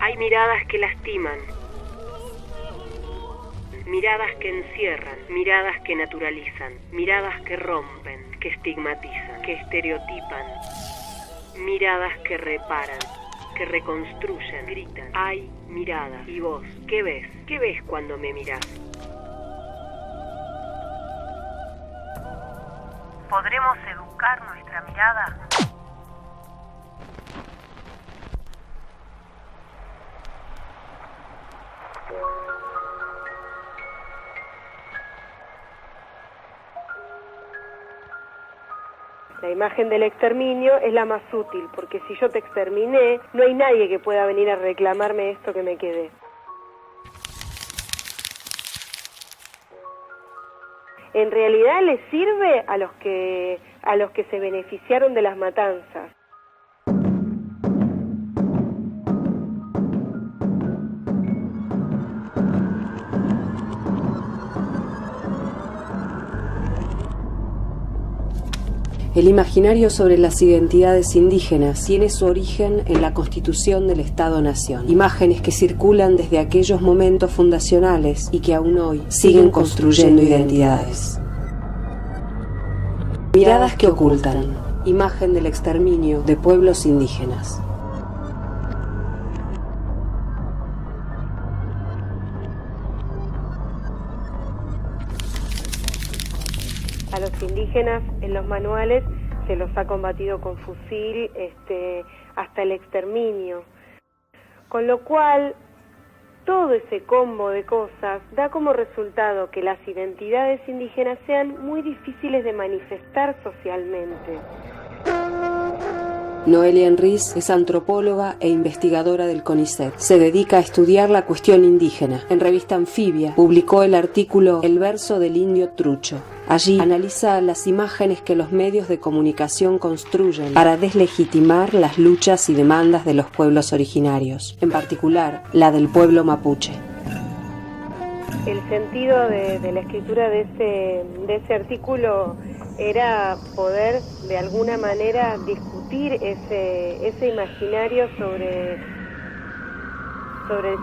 Hay miradas que lastiman, miradas que encierran, miradas que naturalizan, miradas que rompen, que estigmatizan, que estereotipan, miradas que reparan, que reconstruyen, gritan. Hay miradas. ¿Y vos qué ves? ¿Qué ves cuando me mirás? ¿Podremos educar nuestra mirada? La imagen del exterminio es la más útil, porque si yo te exterminé, no hay nadie que pueda venir a reclamarme esto que me quedé. En realidad le sirve a los que se beneficiaron de las matanzas. El imaginario sobre las identidades indígenas tiene su origen en la constitución del Estado-Nación. Imágenes que circulan desde aquellos momentos fundacionales y que aún hoy siguen construyendo identidades. Miradas que ocultan. Imagen del exterminio de pueblos indígenas. A los indígenas en los manuales se los ha combatido con fusil hasta el exterminio. Con lo cual, todo ese combo de cosas da como resultado que las identidades indígenas sean muy difíciles de manifestar socialmente. Noelia Enriz es antropóloga e investigadora del CONICET. Se dedica a estudiar la cuestión indígena. En Revista Anfibia publicó el artículo El verso del indio trucho. Allí analiza las imágenes que los medios de comunicación construyen para deslegitimar las luchas y demandas de los pueblos originarios, en particular la del pueblo mapuche. El sentido de la escritura de ese artículo era poder de alguna manera discutir ese imaginario sobre el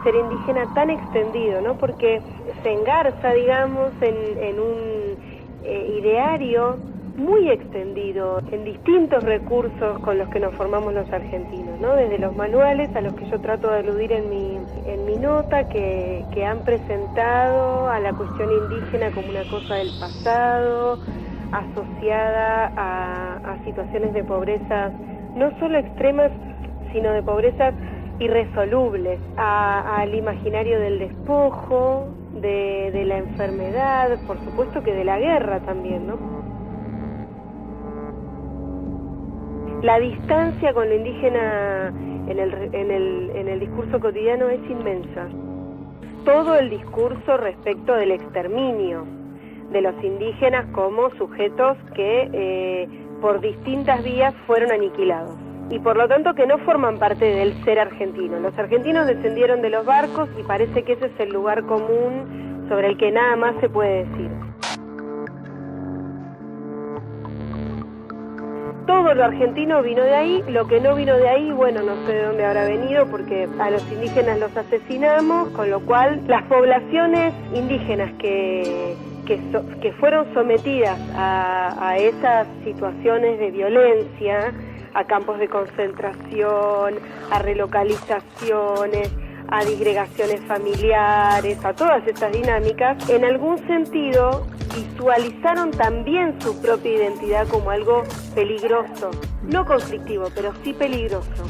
ser indígena tan extendido, ¿no? Porque se engarza, digamos, en un ideario muy extendido en distintos recursos con los que nos formamos los argentinos, ¿no? Desde los manuales a los que yo trato de aludir en mi nota, que han presentado a la cuestión indígena como una cosa del pasado, asociada a situaciones de pobreza no solo extremas, sino de pobrezas irresolubles, al imaginario del despojo, de la enfermedad, por supuesto que de la guerra también, ¿no? La distancia con lo indígena en el discurso cotidiano es inmensa. Todo el discurso respecto del exterminio de los indígenas como sujetos que por distintas vías fueron aniquilados y por lo tanto que no forman parte del ser argentino. Los argentinos descendieron de los barcos y parece que ese es el lugar común sobre el que nada más se puede decir. Todo lo argentino vino de ahí, lo que no vino de ahí, bueno, no sé de dónde habrá venido porque a los indígenas los asesinamos, con lo cual las poblaciones indígenas que fueron sometidas a esas situaciones de violencia, a campos de concentración, a relocalizaciones, a disgregaciones familiares, a todas estas dinámicas, en algún sentido visualizaron también su propia identidad como algo peligroso, no conflictivo, pero sí peligroso.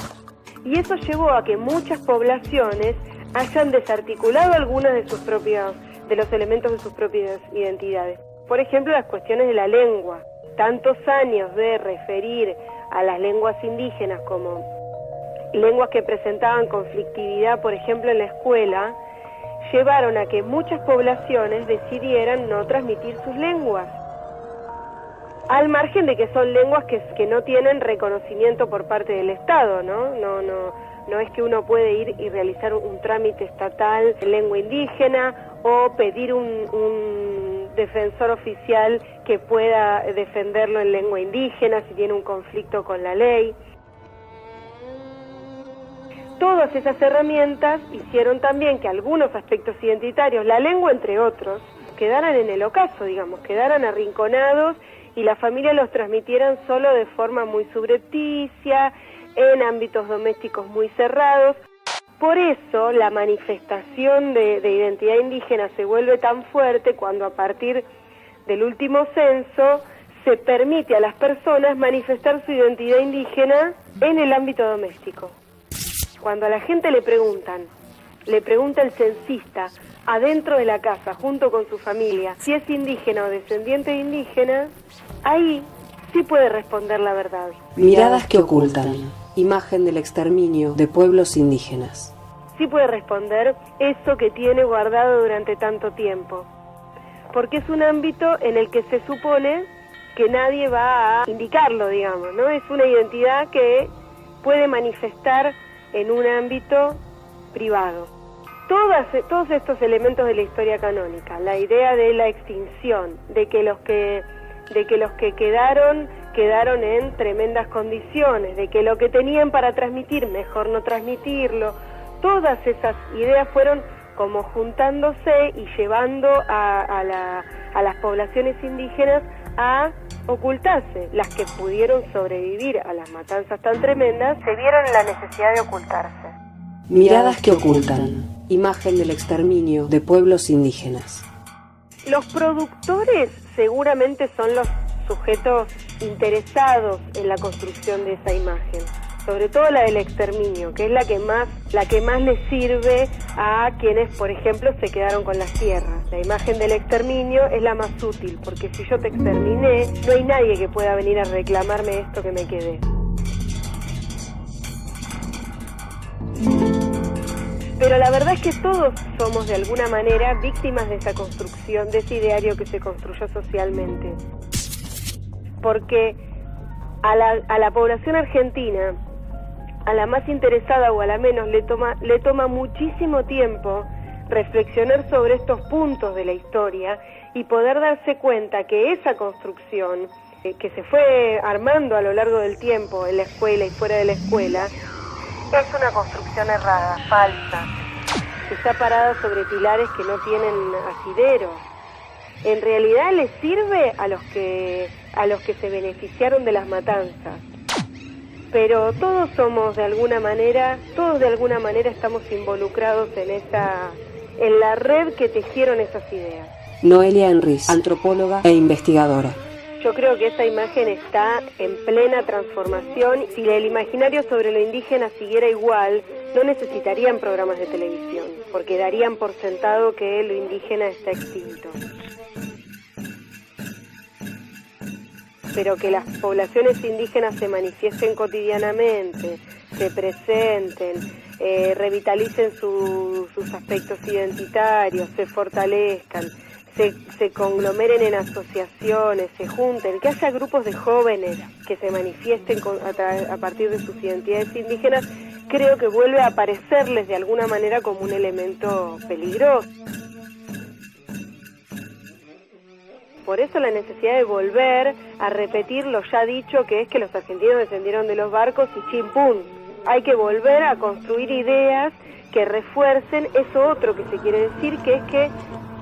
Y eso llevó a que muchas poblaciones hayan desarticulado algunos de los elementos de sus propias identidades. Por ejemplo, las cuestiones de la lengua. Tantos años de referir a las lenguas indígenas como lenguas que presentaban conflictividad, por ejemplo, en la escuela, llevaron a que muchas poblaciones decidieran no transmitir sus lenguas, al margen de que son lenguas que no tienen reconocimiento por parte del Estado, ¿no? No es que uno puede ir y realizar un trámite estatal en lengua indígena o pedir un defensor oficial que pueda defenderlo en lengua indígena si tiene un conflicto con la ley. todas esas herramientas hicieron también que algunos aspectos identitarios, la lengua entre otros, quedaran en el ocaso, digamos, quedaran arrinconados y la familia los transmitieran solo de forma muy subrepticia, en ámbitos domésticos muy cerrados. Por eso la manifestación de identidad indígena se vuelve tan fuerte cuando a partir del último censo se permite a las personas manifestar su identidad indígena en el ámbito doméstico. Cuando a la gente le pregunta el censista adentro de la casa, junto con su familia, si es indígena o descendiente de indígena, ahí sí puede responder la verdad. Miradas que ocultan. Imagen del exterminio de pueblos indígenas. Sí puede responder eso que tiene guardado durante tanto tiempo. Porque es un ámbito en el que se supone que nadie va a indicarlo, digamos, ¿no? Es una identidad que puede manifestar en un ámbito privado. Todos estos elementos de la historia canónica, la idea de la extinción, de que los que quedaron en tremendas condiciones, de que lo que tenían para transmitir, mejor no transmitirlo, todas esas ideas fueron como juntándose y llevando a las poblaciones indígenas a ocultarse. Las que pudieron sobrevivir a las matanzas tan tremendas se vieron en la necesidad de ocultarse. Miradas que ocultan. Imagen del exterminio de pueblos indígenas. Los productores seguramente son los sujetos interesados en la construcción de esa imagen, sobre todo la del exterminio, que es la que más les sirve a quienes, por ejemplo, se quedaron con las tierras. La imagen del exterminio es la más útil, porque si yo te exterminé, no hay nadie que pueda venir a reclamarme esto que me quedé. Pero la verdad es que todos somos de alguna manera víctimas de esa construcción, de ese ideario que se construyó socialmente. Porque a la población argentina, a la más interesada o a la menos, le toma muchísimo tiempo reflexionar sobre estos puntos de la historia y poder darse cuenta que esa construcción que se fue armando a lo largo del tiempo en la escuela y fuera de la escuela, es una construcción errada, falsa, que está parada sobre pilares que no tienen asidero. En realidad les sirve a los que se beneficiaron de las matanzas. Pero todos de alguna manera estamos involucrados en la red que tejieron esas ideas. Noelia Enriz, antropóloga e investigadora. Yo creo que esa imagen está en plena transformación. Si el imaginario sobre lo indígena siguiera igual, no necesitarían programas de televisión, porque darían por sentado que lo indígena está extinto. Pero que las poblaciones indígenas se manifiesten cotidianamente, se presenten, revitalicen sus aspectos identitarios, se fortalezcan, se conglomeren en asociaciones, se junten, que haya grupos de jóvenes que se manifiesten a partir de sus identidades indígenas, creo que vuelve a aparecerles de alguna manera como un elemento peligroso. Por eso la necesidad de volver a repetir lo ya dicho, que es que los argentinos descendieron de los barcos y chimpún. Hay que volver a construir ideas que refuercen eso otro que se quiere decir, que es que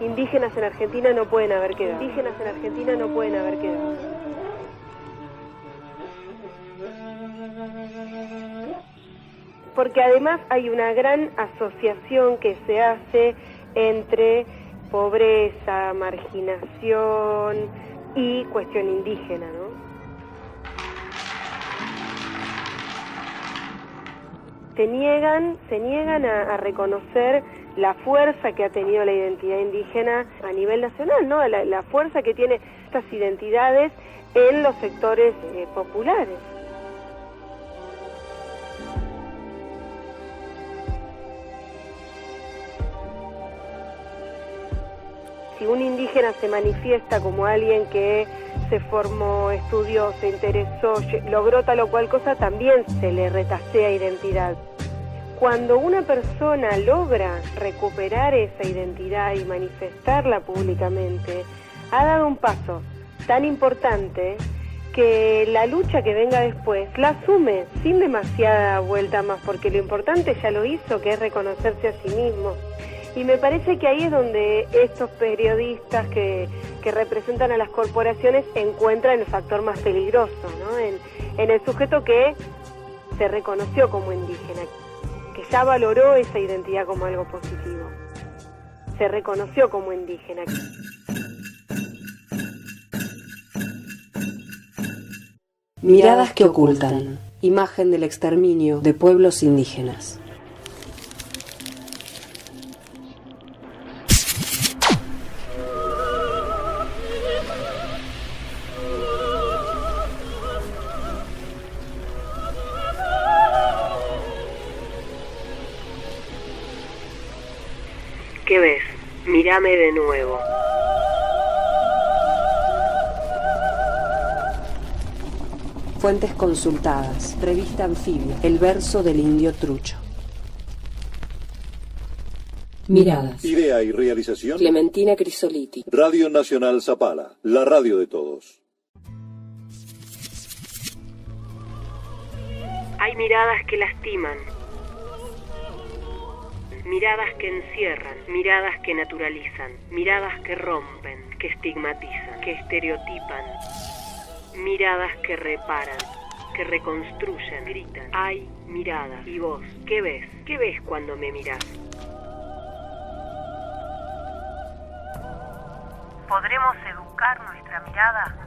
indígenas en Argentina no pueden haber quedado. Indígenas en Argentina no pueden haber quedado. Porque además hay una gran asociación que se hace entre pobreza, marginación y cuestión indígena, ¿no? Se niegan a reconocer la fuerza que ha tenido la identidad indígena a nivel nacional, ¿no? La fuerza que tiene estas identidades en los sectores populares. Si un indígena se manifiesta como alguien que se formó, estudió, se interesó, logró tal o cual cosa, también se le retasea identidad. Cuando una persona logra recuperar esa identidad y manifestarla públicamente, ha dado un paso tan importante que la lucha que venga después la asume sin demasiada vuelta más, porque lo importante ya lo hizo, que es reconocerse a sí mismo. Y me parece que ahí es donde estos periodistas que representan a las corporaciones encuentran el factor más peligroso, ¿no? En el sujeto que se reconoció como indígena, que ya valoró esa identidad como algo positivo, se reconoció como indígena. Miradas que ocultan. Imagen del exterminio de pueblos indígenas. ¿Qué ves? Mírame de nuevo. Fuentes consultadas. Revista Anfibia. El verso del indio Trucho. Miradas. Idea y realización. Clementina Crisoliti. Radio Nacional Zapala, la radio de todos. Hay miradas que lastiman, miradas que encierran, miradas que naturalizan, miradas que rompen, que estigmatizan, que estereotipan, miradas que reparan, que reconstruyen, gritan. Hay miradas. ¿Y vos? ¿Qué ves? ¿Qué ves cuando me mirás? ¿Podremos educar nuestra mirada?